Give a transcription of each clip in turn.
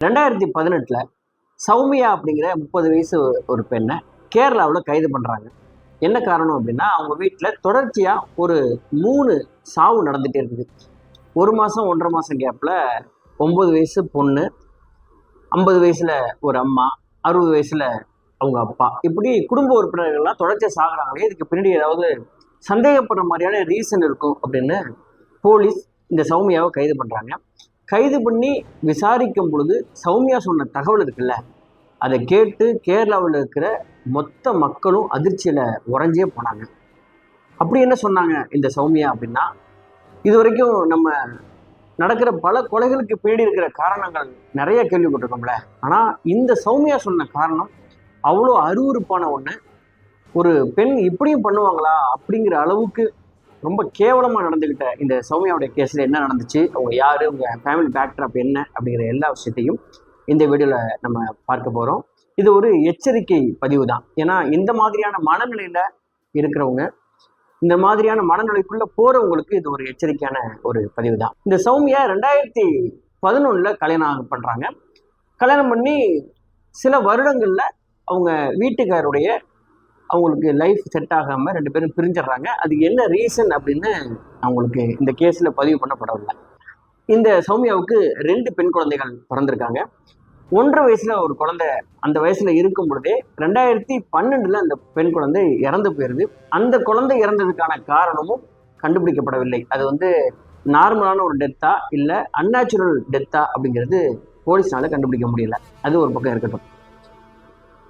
2018 சௌமியா அப்படிங்கிற 30 வயசு ஒரு பெண்ணை கேரளாவில் கைது பண்ணுறாங்க. என்ன காரணம் அப்படின்னா, அவங்க வீட்டில் தொடர்ச்சியாக ஒரு 3 சாவு நடந்துகிட்டே இருக்குது. 1 மாதம் 1.5 மாதம் கேப்பில் 9 வயசு பொண்ணு, 50 வயசில் ஒரு அம்மா, 60 வயசில் அவங்க அப்பா, இப்படி குடும்ப உறுப்பினர்கள்லாம் தொடர்ச்சியாக சாகுறாங்களே, இதுக்கு பின்னாடி ஏதாவது சந்தேகப்படுற மாதிரியான ரீசன் இருக்கும் அப்படின்னு போலீஸ் இந்த சௌமியாவை கைது பண்ணுறாங்க. கைது பண்ணி விசாரிக்கும் பொழுது சௌமியா சொன்ன தகவல் இருக்குல்ல, அதை கேட்டு கேரளாவில் இருக்கிற மொத்த மக்களும் அதிர்ச்சியில் உறைஞ்சே போனாங்க. அப்படி என்ன சொன்னாங்க இந்த சௌமியா அப்படின்னா, இது வரைக்கும் நம்ம நடக்கிற பல கொலைகளுக்கு பின்னாடி இருக்கிற காரணங்கள் நிறைய கேள்விப்பட்டிருக்கோம்ல, ஆனால் இந்த சௌமியா சொன்ன காரணம் அவ்வளோ அருவருப்பான ஒன்று. ஒரு பெண் இப்படியும் பண்ணுவாங்களா அப்படிங்கிற அளவுக்கு ரொம்ப கேவலமாக நடந்துக்கிட்ட இந்த சௌமியாவுடைய கேஸில் என்ன நடந்துச்சு, அவங்க யார், அவங்க ஃபேமிலி பேக்ட்ராப் என்ன அப்படிங்கிற எல்லா விஷயத்தையும் இந்த வீடியோவில் நம்ம பார்க்க போகிறோம். இது ஒரு எச்சரிக்கை பதிவு தான். ஏன்னா இந்த மாதிரியான மனநிலையில் இருக்கிறவங்க, இந்த மாதிரியான மனநிலைக்குள்ளே போகிறவங்களுக்கு இது ஒரு எச்சரிக்கையான ஒரு பதிவு தான். இந்த சௌமியா 2011 கல்யாணம் பண்ணுறாங்க. கல்யாணம் பண்ணி சில வருடங்களில் அவங்க வீட்டுக்காருடைய அவங்களுக்கு லைஃப் செட் ஆகாமல் 2 பேரும் பிரிஞ்சிடுறாங்க. அதுக்கு என்ன ரீசன் அப்படின்னு அவங்களுக்கு இந்த கேஸில் பதிவு பண்ணப்படவில்லை. இந்த சௌமியாவுக்கு 2 பெண் குழந்தைகள் பிறந்திருக்காங்க. 1.5 வயசில் ஒரு குழந்தை அந்த வயசில் இருக்கும் பொழுதே 2012 அந்த பெண் குழந்தை இறந்து போயிருது. அந்த குழந்தை இறந்ததுக்கான காரணமும் கண்டுபிடிக்கப்படவில்லை. அது நார்மலான ஒரு டெத்தா இல்லை அன்நேச்சுரல் டெத்தா அப்படிங்கிறது போலீஸ்னால கண்டுபிடிக்க முடியல. அது ஒரு பக்கம் இருக்கட்டும்.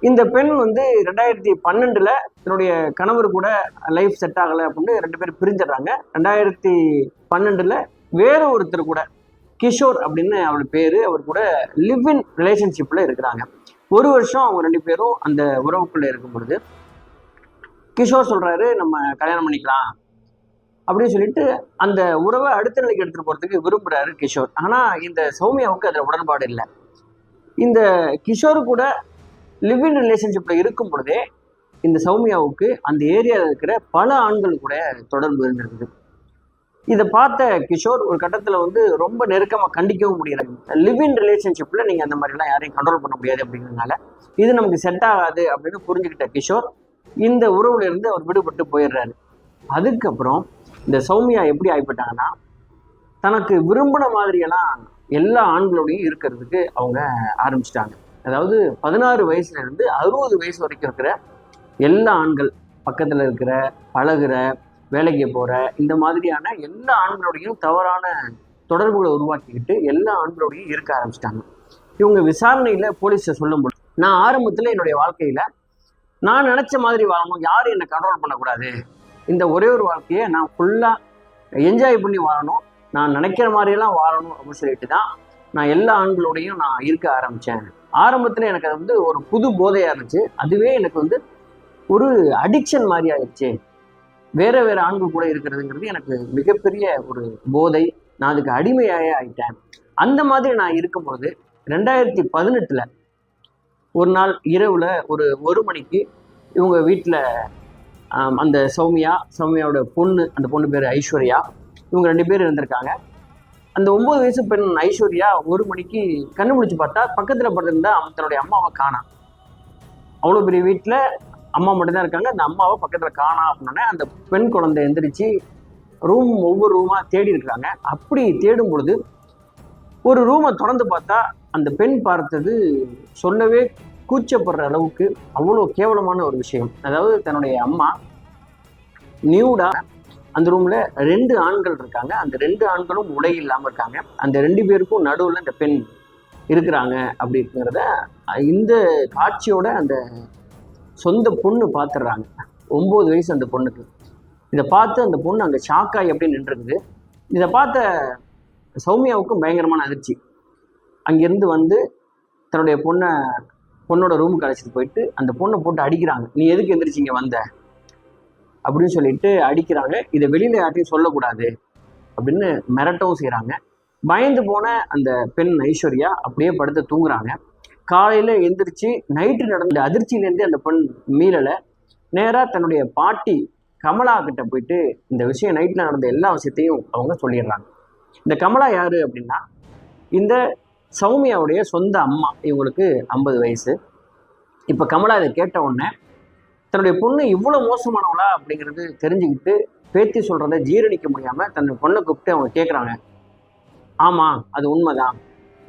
இந்த பெண் 2012 தன்னுடைய கணவர் கூட லைஃப் செட் ஆகலை அப்படின்னு 2 பேர் பிரிஞ்சிடறாங்க. 2012 வேற ஒருத்தர் கூட, கிஷோர் அப்படின்னு அவர் பேர், அவர் கூட லிவ் இன் ரிலேஷன்ஷிப்பில் இருக்கிறாங்க. 1 வருஷம் அவங்க 2 பேரும் அந்த உறவுக்குள்ளே இருக்கும் பொழுது கிஷோர் சொல்கிறாரு, நம்ம கல்யாணம் பண்ணிக்கலாம் அப்படின்னு சொல்லிட்டு அந்த உறவை அடுத்த நிலைக்கு எடுத்துகிட்டு போகிறதுக்கு விரும்புகிறாரு கிஷோர். ஆனால் இந்த சௌமியாவுக்கு அதில் உடன்பாடு இல்லை. இந்த கிஷோர் கூட லிவ் இன் ரிலேஷன்ஷிப்பில் இருக்கும் பொழுதே இந்த சௌமியாவுக்கு அந்த ஏரியாவில் இருக்கிற பல ஆண்கள் கூட தொடர்பு இருந்திருக்குது. இதை பார்த்த கிஷோர் ஒரு கட்டத்தில் ரொம்ப நெருக்கமாக கண்டிக்கவும் முடியல. லிவ் இன் ரிலேஷன்ஷிப்பில் நீங்கள் அந்த மாதிரிலாம் யாரையும் கண்ட்ரோல் பண்ண முடியாது அப்படிங்கிறதுனால இது நமக்கு செட் ஆகாது அப்படின்னு புரிஞ்சுக்கிட்ட கிஷோர் இந்த உறவுலேருந்து அவர் விடுபட்டு போயிடுறாரு. அதுக்கப்புறம் இந்த சௌமியா எப்படி ஆகிப்பட்டாங்கன்னா, தனக்கு விரும்பின மாதிரியெல்லாம் எல்லா ஆண்களோடையும் இருக்கிறதுக்கு அவங்க ஆரம்பிச்சிட்டாங்க. அதாவது 16 வயசுலேருந்து 60 வயசு வரைக்கும் இருக்கிற எல்லா ஆண்கள், பக்கத்தில் இருக்கிற, பழகுற, வேலைக்கு போகிற, இந்த மாதிரியான எல்லா ஆண்களோடையும் தவறான தொடர்புகளை உருவாக்கிக்கிட்டு எல்லா ஆண்களோடையும் இருக்க ஆரம்பிச்சிட்டாங்க. இவங்க விசாரணையில் போலீஸை சொல்லும்போது, நான் ஆரம்பத்தில் என்னுடைய வாழ்க்கையில் நான் நினச்ச மாதிரி வாழணும், யாரும் என்னை கண்ட்ரோல் பண்ணக்கூடாது, இந்த ஒரே ஒரு வாழ்க்கையை நான் ஃபுல்லாக என்ஜாய் பண்ணி வாழணும், நான் நினைக்கிற மாதிரியெல்லாம் வாழணும் அப்படின்னு சொல்லிட்டு தான் நான் எல்லா ஆண்களோடையும் நான் இருக்க ஆரம்பித்தேன். ஆரம்பத்தில் எனக்கு அது ஒரு புது போதையாக இருந்துச்சு. அதுவே எனக்கு ஒரு அடிக்ஷன் மாதிரி ஆயிடுச்சு. வேற வேற ஆண்கள் கூட இருக்கிறதுங்கிறது எனக்கு மிகப்பெரிய ஒரு போதை. நான் அதுக்கு அடிமையாயே ஆயிட்டேன். அந்த மாதிரி நான் இருக்கும்போது 2018 ஒரு நாள் இரவில் ஒரு 1 மணிக்கு இவங்க வீட்டில் அந்த சௌமியாவோட பொண்ணு, அந்த பொண்ணு பேர் ஐஸ்வர்யா, இவங்க 2 பேர் இருந்திருக்காங்க. அந்த 9 வயசு பெண் ஐஸ்வர்யா 1 மணிக்கு கண்ணு முடிச்சு பார்த்தா பக்கத்தில் படுத்திருந்தா தன்னுடைய அம்மாவை காணாம். அவ்வளோ பெரிய வீட்டில் அம்மா மட்டும்தான் இருக்காங்க. அந்த அம்மாவை பக்கத்தில் காணாம் அப்படின்னோடனே அந்த பெண் குழந்தை எந்திரிச்சு ஒவ்வொரு ரூமாக தேடி இருக்கிறாங்க. அப்படி தேடும் பொழுது ஒரு ரூமை திறந்து பார்த்தா அந்த பெண் பார்த்தது சொல்லவே கூச்சப்படுற அளவுக்கு அவ்வளோ கேவலமான ஒரு விஷயம். அதாவது தன்னுடைய அம்மா நியூடா அந்த ரூமில் 2 ஆண்கள் இருக்காங்க. அந்த 2 ஆண்களும் உடை இல்லாமல் இருக்காங்க. அந்த 2 பேருக்கும் நடுவில் இந்த பெண் இருக்கிறாங்க அப்படிங்கிறத இந்த காட்சியோட அந்த சொந்த பொண்ணு பார்த்துடுறாங்க. 9 வயசு அந்த பொண்ணுக்கு. இதை பார்த்து அந்த பொண்ணு அங்கே ஷாக்காகி எப்படி நின்றுருக்குது. இதை பார்த்த சௌமியாவுக்கும் பயங்கரமான அதிர்ச்சி. அங்கேருந்து தன்னுடைய பொண்ணோட ரூமுக்கு அழைச்சிட்டு போயிட்டு அந்த பொண்ணை போட்டு அடிக்கிறாங்க. நீ எதுக்கு எந்திரிச்சு இங்கே வந்த அப்படின்னு சொல்லிட்டு அடிக்கிறாங்க. இதை வெளியில் யார்ட்டையும் சொல்லக்கூடாது அப்படின்னு மிரட்டவும் செய்கிறாங்க. பயந்து போன அந்த பெண் ஐஸ்வர்யா அப்படியே படுத்து தூங்குறாங்க. காலையில் எந்திரிச்சு நைட்டு நடந்த அதிர்ச்சியிலேருந்து அந்த பெண் மீறலை. நேராக தன்னுடைய பாட்டி கமலா கிட்ட போயிட்டு இந்த விஷயம் நைட்டில் நடந்த எல்லா விஷயத்தையும் அவங்க சொல்லிடுறாங்க. இந்த கமலா யார் அப்படின்னா, இந்த சௌமியாவுடைய சொந்த அம்மா, இவங்களுக்கு 50 வயசு. இப்போ கமலா இதை கேட்ட உடனே தன்னுடைய பொண்ணு இவ்வளோ மோசமானவளா அப்படிங்கிறது தெரிஞ்சுக்கிட்டு பேத்தி சொல்கிறத ஜீரணிக்க முடியாமல் தன்னுடைய பொண்ணை கூப்பிட்டு அவங்க கேட்குறாங்க. ஆமாம், அது உண்மைதான்,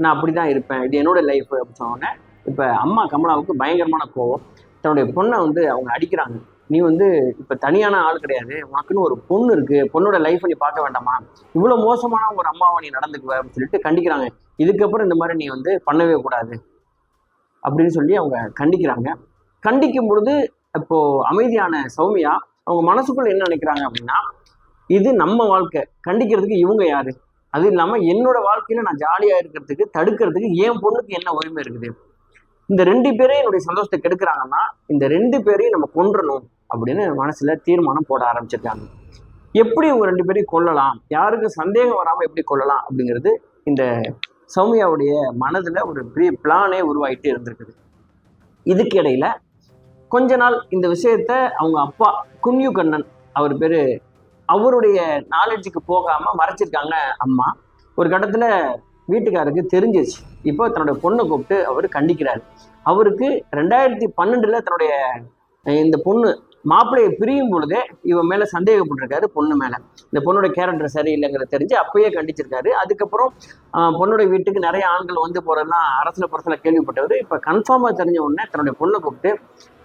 நான் அப்படி தான் இருப்பேன், இது என்னோட லைஃப் அப்படின்னு சொன்னோடனே இப்போ அம்மா கமலாவுக்கு பயங்கரமான கோவம். தன்னுடைய பொண்ணை அவங்க அடிக்கிறாங்க. நீ இப்போ தனியான ஆள் கிடையாது, உனக்குன்னு ஒரு பொண்ணு இருக்குது, பொண்ணோட லைஃப்பை நீ பார்க்க வேண்டாமா, இவ்வளோ மோசமான ஒரு அம்மாவை நீ நடந்துக்குவ அப்படின்னு சொல்லிட்டு கண்டிக்கிறாங்க. இதுக்கப்புறம் இந்த மாதிரி நீ பண்ணவே கூடாது அப்படின்னு சொல்லி அவங்க கண்டிக்கிறாங்க. கண்டிக்கும் பொழுது இப்போ அமைதியான சௌமியா அவங்க மனசுக்குள்ள என்ன நினைக்கிறாங்க அப்படின்னா, இது நம்ம வாழ்க்கை, கண்டிக்கிறதுக்கு இவங்க யாரு, அது இல்லாமல் என்னோட வாழ்க்கையில நான் ஜாலியாக இருக்கிறதுக்கு தடுக்கிறதுக்கு என் பொண்ணுக்கு என்ன உரிமை இருக்குது, இந்த 2 பேரையும் என்னுடைய சந்தோஷத்தை கெடுக்கிறாங்கன்னா இந்த 2 பேரையும் நம்ம கொன்றணும் அப்படின்னு மனசுல தீர்மானம் போட ஆரம்பிச்சிருக்காங்க. எப்படி இவங்க 2 பேரையும் கொல்லலாம், யாருக்கும் சந்தேகம் வராமல் எப்படி கொல்லலாம் அப்படிங்கிறது இந்த சௌமியாவுடைய மனதில் ஒரு பெரிய பிளானே உருவாகிட்டு இருந்திருக்குது. இதுக்கு இடையில கொஞ்ச நாள் இந்த விஷயத்த அவங்க அப்பா குன்யு கண்ணன், அவர் பேர், அவருடைய நாலேஜுக்கு போகாமல் மறைச்சிருக்காங்க அம்மா. ஒரு கட்டத்தில் வீட்டுக்காருக்கு தெரிஞ்சிருச்சு. இப்போ தன்னோட பொண்ணை கூப்பிட்டு அவர் கண்டிக்கிறாரு. அவருக்கு 2012 தன்னுடைய இந்த பொண்ணு மாப்பிள்ளையை பிரியும் பொழுதே இவன் மேலே சந்தேகப்பட்டிருக்காரு, பொண்ணு மேலே. இந்த பொண்ணோட கேரக்டர் சரியில்லைங்கிறத தெரிஞ்சு அப்பயே கண்டிச்சிருக்காரு. அதுக்கப்புறம் பொண்ணோட வீட்டுக்கு நிறைய ஆண்கள் போகிறதெல்லாம் அரசியல் புறத்தில் கேள்விப்பட்டவர். இப்போ கன்ஃபார்மாக தெரிஞ்ச உடனே தன்னுடைய பொண்ணை கூப்பிட்டு,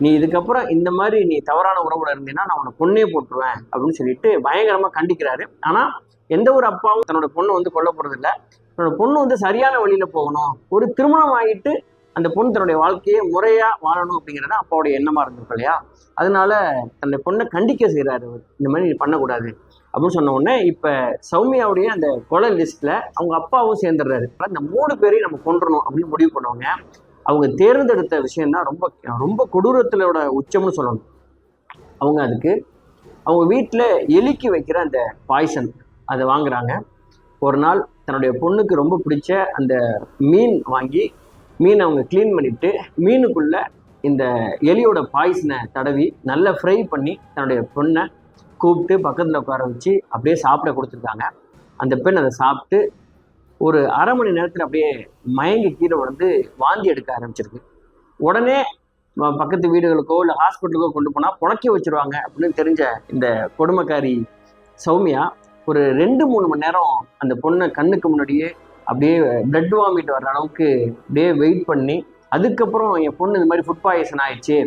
நீ இதுக்கப்புறம் இந்த மாதிரி நீ தவறான உறவுல இருந்தீங்கன்னா நான் உன்னை பொண்ணே போட்டுருவேன் அப்படின்னு சொல்லிட்டு பயங்கரமாக கண்டிக்கிறாரு. ஆனால் எந்த ஒரு அப்பாவும் தன்னோட பொண்ணு கொல்ல போகிறதில்ல. தன்னோட பொண்ணு சரியான வழியில் போகணும், ஒரு திருமணம் ஆகிட்டு அந்த பொண்ணு தன்னுடைய வாழ்க்கையை முறையாக வாழணும் அப்படிங்கிறத அப்பாவுடைய எண்ணமாக இருந்திருக்கும் இல்லையா. அதனால தன்னுடைய பொண்ணை கண்டிக்க செய்கிறாரு, இந்த மாதிரி பண்ணக்கூடாது அப்படின்னு சொன்ன உடனே இப்போ சௌமியாவுடைய அந்த கொலை லிஸ்ட்டில் அவங்க அப்பாவும் சேர்ந்துடுறாரு. இந்த 3 பேரையும் நம்ம கொன்றணும் அப்படின்னு முடிவு பண்ணுவாங்க. அவங்க தேர்ந்தெடுத்த விஷயம்தான் ரொம்ப ரொம்ப கொடூரத்திலோட உச்சம்னு சொல்லணும். அதுக்கு அவங்க வீட்டில் எலிக்கு வைக்கிற அந்த பாய்சன் அதை வாங்குறாங்க. ஒரு நாள் தன்னுடைய பொண்ணுக்கு ரொம்ப பிடிச்ச அந்த மீன் வாங்கி மீனை அவங்க க்ளீன் பண்ணிவிட்டு மீனுக்குள்ளே இந்த எலியோட பாய்சனை தடவி நல்லா ஃப்ரை பண்ணி தன்னுடைய பொண்ணை கூப்பிட்டு பக்கத்தில் உட்கார வச்சு அப்படியே சாப்பிட கொடுத்துருக்காங்க. அந்த பெண் அதை சாப்பிட்டு ஒரு அரை மணி நேரத்தில் அப்படியே மயங்கி கீழே வாந்தி எடுக்க ஆரம்பிச்சிருக்கு. உடனே பக்கத்து வீடுகளுக்கோ இல்லை ஹாஸ்பிட்டலுக்கோ கொண்டு போனால் புழைக்க வச்சுருவாங்க அப்படின்னு தெரிஞ்ச இந்த கொடுமைக்காரி சௌமியா ஒரு 2-3 மணி நேரம் அந்த பொண்ணை கண்ணுக்கு முன்னாடியே அப்படியே பிளட் வாமிட் வர்ற அளவுக்கு அப்படியே வெயிட் பண்ணி, அதுக்கப்புறம் என் பொண்ணு இந்த மாதிரி ஃபுட் பாய்சன் ஆயிடுச்சு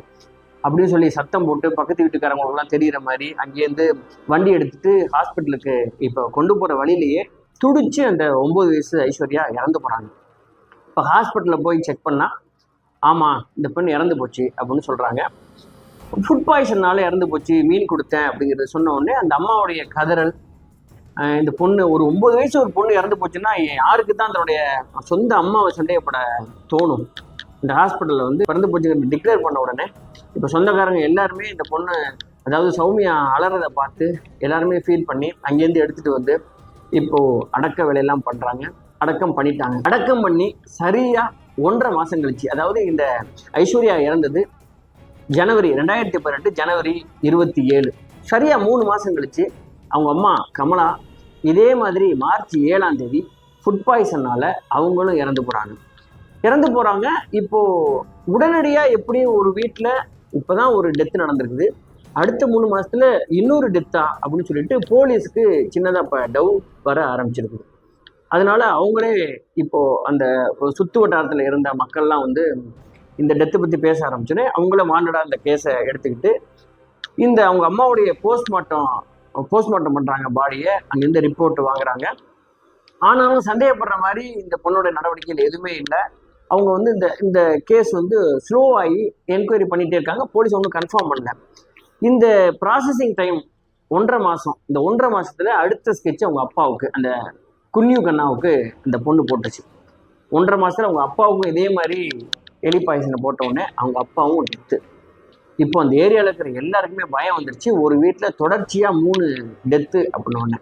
அப்படின்னு சொல்லி சத்தம் போட்டு பக்கத்து வீட்டுக்காரங்களுக்குலாம் தெரிகிற மாதிரி அங்கேருந்து வண்டி எடுத்துட்டு ஹாஸ்பிட்டலுக்கு இப்போ கொண்டு போகிற வழியிலேயே துடிச்சு அந்த 9 வயசு ஐஸ்வர்யா இறந்து போகிறாங்க. இப்போ ஹாஸ்பிட்டலில் போய் செக் பண்ணால், ஆமாம் இந்த பெண் இறந்து போச்சு அப்படின்னு சொல்கிறாங்க. ஃபுட் பாய்சன்னால இறந்து போச்சு, மீன் கொடுத்தேன் அப்படிங்கிறத சொன்ன உடனே அந்த அம்மாவுடைய கதறல், இந்த பொண்ணு ஒரு 9 வயசு ஒரு பொண்ணு இறந்து போச்சுன்னா யாருக்கு தான் தன்னுடைய சொந்த அம்மாவை சந்தேகப்பட தோணும். இந்த ஹாஸ்பிட்டலில் பிறந்து போச்சுங்கிறது டிக்ளேர் பண்ண உடனே இப்போ சொந்தக்காரங்க எல்லாருமே இந்த பொண்ணு, அதாவது சௌமியா அலறதை பார்த்து எல்லாருமே ஃபீல் பண்ணி அங்கேருந்து எடுத்துகிட்டு இப்போது அடக்க வேலையெல்லாம் பண்ணுறாங்க. அடக்கம் பண்ணிட்டாங்க. அடக்கம் பண்ணி சரியாக 1.5 மாதம் கழிச்சு, அதாவது இந்த ஐஸ்வர்யா இறந்தது ஜனவரி 2018 ஜனவரி 27, சரியாக 3 மாதம் கழிச்சு அவங்க அம்மா கமலா இதே மாதிரி மார்ச் 7ஆம் தேதி ஃபுட் பாய்சனால் அவங்களும் இறந்து போகிறாங்க. இப்போது உடனடியாக எப்படியும் ஒரு வீட்டில் இப்போ தான் ஒரு டெத்து நடந்திருக்குது, அடுத்த 3 மாதத்தில் இன்னொரு டெத்தா அப்படின்னு சொல்லிட்டு போலீஸுக்கு சின்னதாக இப்போ டவுட் வர ஆரம்பிச்சிருக்குது. அதனால அவங்களே இப்போது அந்த சுற்று வட்டாரத்தில் இருந்த மக்கள்லாம் இந்த டெத்தை பற்றி பேச ஆரம்பிச்சோன்னே அவங்கள வாண்டடாக அந்த கேஸை எடுத்துக்கிட்டு இந்த அவங்க அம்மாவுடைய போஸ்ட்மார்ட்டம் பண்ணுறாங்க. பாடியை அங்கேருந்து ரிப்போர்ட் வாங்குறாங்க. ஆனாலும் சந்தேகப்படுற மாதிரி இந்த பொண்ணோட நடவடிக்கைகள் எதுவுமே இல்லை. அவங்க இந்த கேஸ் ஸ்லோவாகி என்கொயரி பண்ணிகிட்டே இருக்காங்க. போலீஸ் ஒன்றும் கன்ஃபார்ம் பண்ணல. இந்த ப்ராசஸிங் டைம் 1.5 மாதம். இந்த 1.5 மாதத்தில் அடுத்த ஸ்கெட்ச் அவங்க அப்பாவுக்கு, அந்த குன்யு கண்ணாவுக்கு இந்த பொண்ணு போட்டுச்சு. 1.5 மாதத்தில் அவங்க அப்பாவுக்கும் இதே மாதிரி எலி பாய்சனை போட்டவுடனே அவங்க அப்பாவும் டெத்து. இப்போ அந்த ஏரியாவில் இருக்கிற எல்லாருக்குமே பயம் வந்துருச்சு. ஒரு வீட்டில் தொடர்ச்சியாக 3 டெத்து அப்படின்னோடனே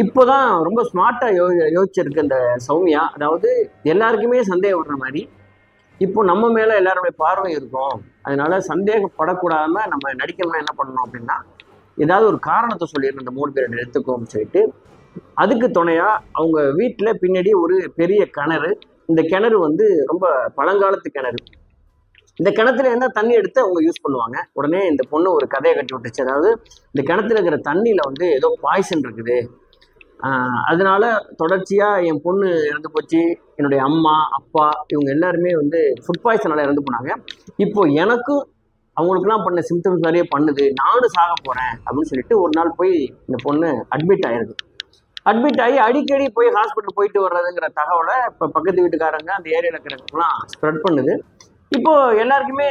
இப்போதான் ரொம்ப ஸ்மார்ட்டாக யோசிச்சிருக்கு இந்த சௌமியா. அதாவது எல்லாருக்குமே சந்தேகம் வர்ற மாதிரி இப்போ நம்ம மேலே எல்லாருடைய பார்வை இருக்கும், அதனால சந்தேகப்படக்கூடாம நம்ம நடிக்கணும்னா என்ன பண்ணணும் அப்படின்னா, ஏதாவது ஒரு காரணத்தை சொல்லிடணும் இந்த 3 பேர் எடுத்துக்கோன்னு சொல்லிட்டு, அதுக்கு துணையாக அவங்க வீட்டில் பின்னாடி ஒரு பெரிய கிணறு, இந்த கிணறு வந்து ரொம்ப பழங்காலத்து கிணறு. இந்த கிணத்துல இருந்தால் தண்ணி எடுத்து அவங்க யூஸ் பண்ணுவாங்க. உடனே இந்த பொண்ணு ஒரு கதையை கட்டி விட்டுச்சு. அதாவது இந்த கிணத்துல இருக்கிற தண்ணியில் வந்து ஏதோ பாய்சன் இருக்குது, அதனால தொடர்ச்சியாக என் பொண்ணு இறந்து போச்சு, என்னுடைய அம்மா அப்பா இவங்க எல்லாருமே வந்து ஃபுட் பாய்சனால் இறந்து போனாங்க. இப்போ எனக்கும் அவங்களுக்குலாம் பண்ண சிம்டம்ஸ் நிறைய பண்ணுது, நானும் சாக போகிறேன் அப்படின்னு சொல்லிட்டு ஒரு நாள் போய் இந்த பொண்ணு அட்மிட் ஆயிருக்கு. அட்மிட் ஆகி அடிக்கடி போய் ஹாஸ்பிட்டல் போயிட்டு வர்றதுங்கிற தகவலை இப்போ பக்கத்து வீட்டுக்காரங்க அந்த ஏரியாவில் இருக்கிறவங்கலாம் ஸ்ப்ரெட் பண்ணுது. இப்போ எல்லாருக்குமே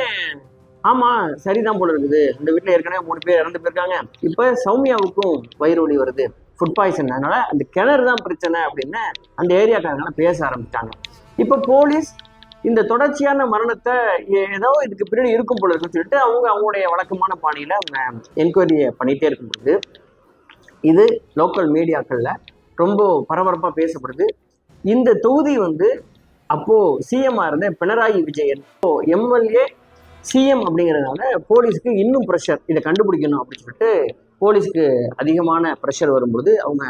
ஆமாம் சரிதான் போல இருக்குது, இந்த வீட்டில் ஏற்கனவே 3 பேர் இறந்து போயிருக்காங்க, இப்போ சௌமியாவுக்கும் வயிறு வலி வருது, ஃபுட் பாய்சன், அதனால அந்த கிணறு தான் பிரச்சனை அப்படின்னு அந்த ஏரியாக்காரங்களாம் பேச ஆரம்பிச்சிட்டாங்க. இப்போ போலீஸ் இந்த தொடர்ச்சியான மரணத்தை ஏதோ இதுக்கு பின்னாடி இருக்கும் போல இருக்குன்னு சொல்லிட்டு அவங்களுடைய வழக்கமான பாணியில் அவங்க என்கொயரியை பண்ணிகிட்டே இருக்கும்போது இது லோக்கல் மீடியாக்களில் ரொம்ப பரபரப்பாக பேசப்படுது. இந்த தொகுதி வந்து அப்போது சிஎம்மாக இருந்த பினராயி விஜயன் எம்எல்ஏ சிஎம் அப்படிங்கிறதுனால போலீஸுக்கு இன்னும் ப்ரெஷர், இதை கண்டுபிடிக்கணும் அப்படின்னு சொல்லிட்டு போலீஸுக்கு அதிகமான ப்ரெஷர் வரும்போது அவங்க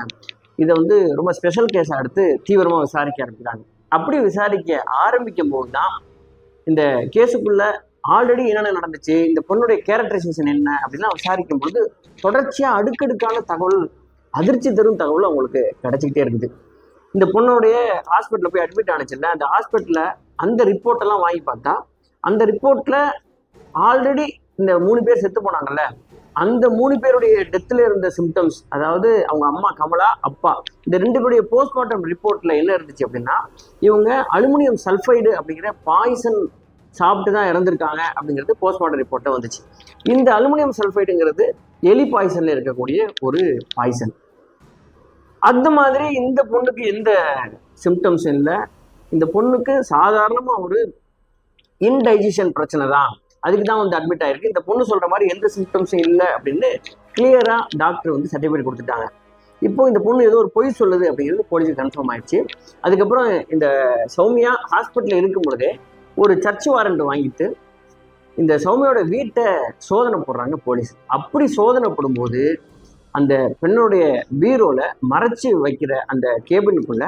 இதை வந்து ரொம்ப ஸ்பெஷல் கேஸாக எடுத்து தீவிரமாக விசாரிக்க ஆரம்பிக்கிறாங்க. அப்படி விசாரிக்க ஆரம்பிக்கும் போது தான் இந்த கேஸுக்குள்ள ஆல்ரெடி என்னென்ன நடந்துச்சு, இந்த பொண்ணுடைய கேரக்டரைசேஷன் என்ன அப்படின்னா விசாரிக்கும் பொழுது தொடர்ச்சியாக அடுக்கடுக்கான தகவல், அதிர்ச்சி தரும் தகவல் அவங்களுக்கு கிடைச்சிக்கிட்டே இருக்குது. இந்த பொண்ணுடைய ஹாஸ்பிட்டலில் போய் அட்மிட் ஆனிச்சுல்ல, அந்த ஹாஸ்பிட்டலில் அந்த ரிப்போர்ட்டெல்லாம் வாங்கி பார்த்தா அந்த ரிப்போர்ட்டில் ஆல்ரெடி இந்த 3 பேர் செத்து போனாங்கல்ல, அந்த 3 பேருடைய டெத்தில் இருந்த சிம்டம்ஸ், அதாவது அவங்க அம்மா கமலா, அப்பா, இந்த 2 பேருடைய போஸ்ட்மார்ட்டம் ரிப்போர்ட்டில் என்ன இருந்துச்சு அப்படின்னா இவங்க அலுமினியம் சல்ஃபைடு அப்படிங்கிற பாய்சன் சாப்பிட்டு தான் இறந்துருக்காங்க அப்படிங்கிறது போஸ்ட்மார்ட்டம் ரிப்போர்ட்டை வந்துச்சு. இந்த அலுமினியம் சல்ஃபைடுங்கிறது எலி பாய்சனில் இருக்கக்கூடிய ஒரு பாய்சன். அந்த மாதிரி இந்த பொண்ணுக்கு எந்த சிம்டம்ஸ் இல்லை, இந்த பொண்ணுக்கு சாதாரணமாக ஒரு இன்டைஜஷன் பிரச்சனை தான், அதுக்கு தான் வந்து அட்மிட் ஆயிருக்கு, இந்த பொண்ணு சொல்கிற மாதிரி எந்த சிம்டம்ஸும் இல்லை அப்படின்னு கிளியராக டாக்டர் வந்து சர்டிஃபிகேட் கொடுத்துட்டாங்க. இப்போ இந்த பொண்ணு ஏதோ ஒரு பொய் சொல்லுது அப்படிங்கிறது போலீஸுக்கு கன்ஃபார்ம் ஆயிடுச்சு. அதுக்கப்புறம் இந்த சௌமியா ஹாஸ்பிட்டலில் இருக்கும் பொழுதே ஒரு சர்ச் வாரண்ட் வாங்கிட்டு இந்த சௌமியாவோட வீட்டை சோதனை போடுறாங்க போலீஸ். அப்படி சோதனை போடும்போது அந்த பெண்ணுடைய பீரோவில் மறைச்சி வைக்கிற அந்த கேபினுக்குள்ள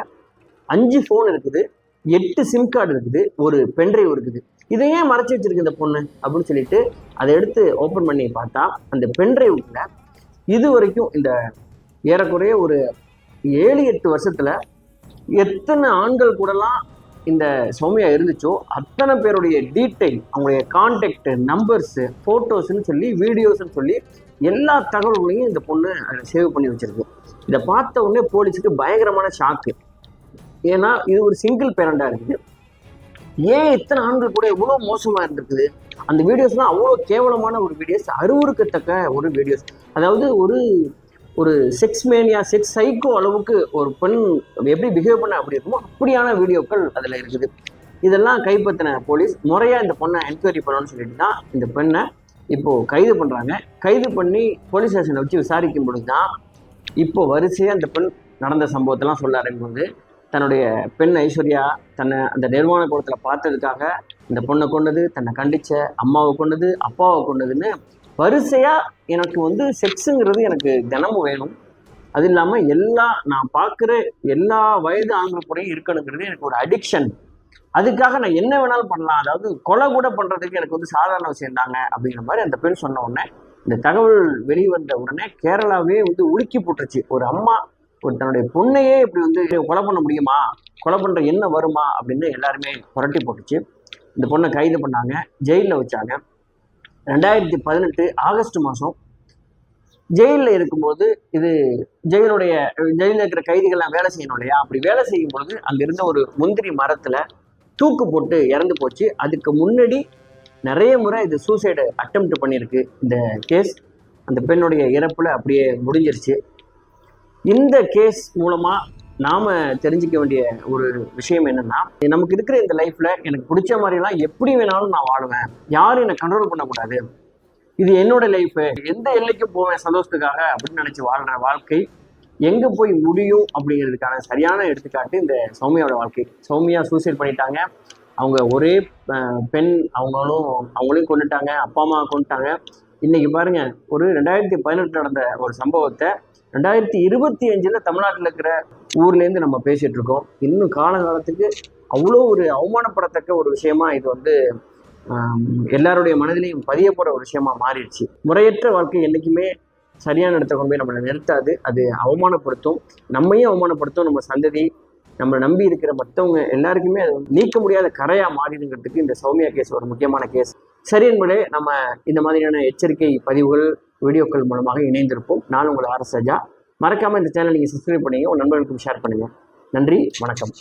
5 ஃபோன் இருக்குது, 8 சிம் கார்டு இருக்குது, ஒரு பென்ட்ரைவ் இருக்குது. இதை ஏன் மறைச்சி வச்சிருக்கு இந்த பொண்ணு அப்படின்னு சொல்லிட்டு அதை எடுத்து ஓப்பன் பண்ணி பார்த்தா அந்த பென்ட்ரைவுக்குள்ள இது வரைக்கும் இந்த ஏறக்குறைய ஒரு 7-8 வருஷத்துல எத்தனை ஆண்கள் கூடலாம் இந்த சௌமியா இருந்துச்சோ அத்தனை பேருடைய டீட்டெயில், அவங்களுடைய கான்டாக்ட் நம்பர்ஸு, ஃபோட்டோஸ்ன்னு சொல்லி வீடியோஸ்ன்னு சொல்லி எல்லா தகவல்களையும் இந்த பொண்ணு சேவ் பண்ணி வச்சிருக்கு. இதை பார்த்த உடனே போலீஸுக்கு பயங்கரமான ஷாக்கு. ஏன்னா இது ஒரு சிங்கிள் பேரண்டாக இருக்குது, ஏன் இத்தனை ஆண்கள் கூட எவ்வளோ மோசமாக இருந்திருக்குது, அந்த வீடியோஸ்லாம் அவ்வளோ கேவலமான ஒரு வீடியோஸ், அருவருக்கத்தக்க ஒரு வீடியோஸ். அதாவது ஒரு ஒரு செக்ஸ் மேனியா, செக்ஸ் சைக்கோ அளவுக்கு ஒரு பெண் எப்படி பிஹேவ் பண்ண அப்படி இருக்குமோ அப்படியான வீடியோக்கள் அதில் இருக்குது. இதெல்லாம் கைப்பற்றின போலீஸ் முறையாக இந்த பொண்ணை என்கொயரி பண்ணணும்னு சொல்லிட்டு தான் இந்த பெண்ணை இப்போது கைது பண்ணுறாங்க. கைது பண்ணி போலீஸ் ஸ்டேஷனை வச்சு விசாரிக்கும் பொழுது தான் இப்போ வரிசையாக அந்த பெண் நடந்த சம்பவத்தெல்லாம் சொல்ல ஆரம்பிக்கும்போது தன்னுடைய பெண் ஐஸ்வர்யா தன்னை அந்த நிர்வாண குளத்தில் பார்த்ததுக்காக இந்த பொண்ணை கொண்டது, தன்னை கண்டிச்ச அம்மாவை கொண்டது, அப்பாவை கொண்டதுன்னு வரிசையாக எனக்கு வந்து செக்ஸுங்கிறது எனக்கு தினமும் வேணும், அது இல்லாமல் நான் பார்க்குற எல்லா வயது ஆண்கள் கூடயும் இருக்கணுங்கிறது எனக்கு ஒரு அடிக்ஷன், அதுக்காக நான் என்ன வேணாலும் பண்ணலாம், அதாவது கொலை கூட பண்ணுறதுக்கு எனக்கு வந்து சாதாரண விஷயம் தாங்க அப்படிங்கிற மாதிரி அந்த பெண் சொன்ன உடனே இந்த தகவல் வெளிவந்த உடனே கேரளாவே வந்து உலுக்கி போட்டுருச்சு. ஒரு அம்மா ஒரு தன்னுடைய பொண்ணையே இப்படி வந்து கொலை பண்ண முடியுமா, கொலை பண்ணுற என்ன வருமா அப்படின்னு எல்லாருமே புரட்டி போட்டுச்சு. இந்த பொண்ணை கைது பண்ணாங்க, ஜெயிலில் வச்சாங்க. 2018 ஆகஸ்ட் மாதம் ஜெயிலில் இருக்கும்போது இது ஜெயிலில் இருக்கிற கைதிகள்லாம் வேலை செய்யணும் இல்லையா, அப்படி வேலை செய்யும்போது அங்கே இருந்த ஒரு முந்திரி மரத்தில் தூக்கு போட்டு இறந்து போச்சு. அதுக்கு முன்னாடி நிறைய முறை இது சூசைடு அட்டெம்ப்ட் பண்ணியிருக்கு. இந்த கேஸ் அந்த பெண்ணுடைய இறப்பில் அப்படியே முடிஞ்சிருச்சு. இந்த கேஸ் மூலமாக நாம் தெரிஞ்சிக்க வேண்டிய ஒரு விஷயம் என்னென்னா, நமக்கு இருக்கிற இந்த லைஃப்பில் எனக்கு பிடிச்ச மாதிரிலாம் எப்படி வேணாலும் நான் வாழுவேன், யாரும் என்னை கண்ட்ரோல் பண்ணக்கூடாது, இது என்னோட லைஃபு, எந்த எல்லைக்கும் போவேன் சந்தோஷத்துக்காக அப்படின்னு நினச்சி வாழ்கிற வாழ்க்கை எங்கே போய் முடியும் அப்படிங்கிறதுக்கான சரியான எடுத்துக்காட்டு இந்த சௌமியாவோட வாழ்க்கை. சௌமியா சூசைட் பண்ணிட்டாங்க, அவங்க ஒரே பெண், அவங்களையும் கொண்டுட்டாங்க, அப்பா அம்மா கொண்டுட்டாங்க. இன்றைக்கி பாருங்கள், ஒரு 2018 நடந்த ஒரு சம்பவத்தை 2025 தமிழ்நாட்டில் இருக்கிற ஊர்லேருந்து நம்ம பேசிட்டு இருக்கோம். இன்னும் காலகாலத்துக்கு அவ்வளோ ஒரு அவமானப்படத்தக்க ஒரு விஷயமா இது வந்து எல்லாருடைய மனதிலையும் பதிய போகிற ஒரு விஷயமா மாறிடுச்சு. முறையற்ற வாழ்க்கை என்றைக்குமே சரியான இடத்த கொண்டு போய் நம்மளை நிறுத்தாது. அது அவமானப்படுத்தும், நம்மையும் அவமானப்படுத்தும், நம்ம சந்ததி, நம்மளை நம்பி இருக்கிற மற்றவங்க எல்லாருக்குமே அது நீக்க முடியாத கரையா மாறிடுங்கிறதுக்கு இந்த சௌமியா கேஸ் ஒரு முக்கியமான கேஸ். சரி என்பதே நம்ம இந்த மாதிரியான எச்சரிக்கை பதிவுகள் வீடியோக்கள் மூலமாக இணைந்திருப்போம். நான் உங்கள் RS ராஜா. மறக்காம இந்த சேனல் நீங்கள் சப்ஸ்கிரைப் பண்ணுங்க, உங்கள் நண்பர்களுக்கும் ஷேர் பண்ணுங்க. நன்றி, வணக்கம்.